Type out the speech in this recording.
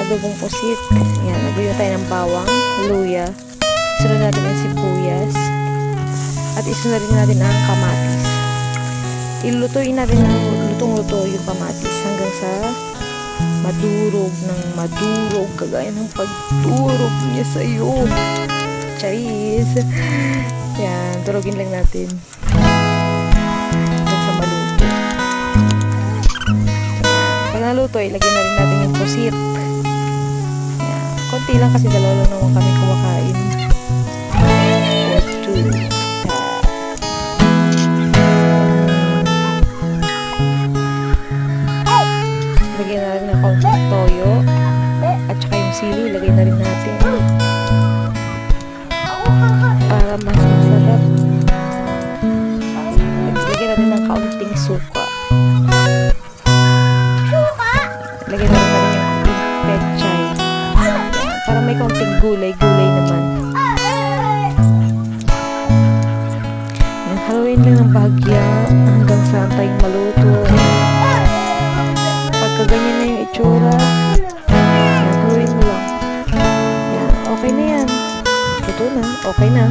adobong pusit. Yan, nagluto tayo ng bawang, luya. Isunod natin ang sibuyas. At isunod natin ang kamatis. Ilutuin natin ng lutong-luto yung kamatis hanggang sa madurog ng madurog, kagaya ng pagturog niya sa'yo. Charis! Yan, turugin lang natin hanggang sa maluto. Pag naluto, ilagay na rin natin yung pusit. Yan, konti lang kasi dalawa lang naman kami kumakain. Or two. Lagyan na rin ng konting toyo at saka yung sili, lagay na rin natin para mas masarap. Lagyan natin ng kaunting suka. Lagyan na rin natin yung pechay para may kaunting gulay-gulay naman. Haluin lang ng bahagya hanggang sa antaying maluto. Pagka ganyan na yung itsura, haluin mo lang. Yan, okay na yan. Luto na, okay na.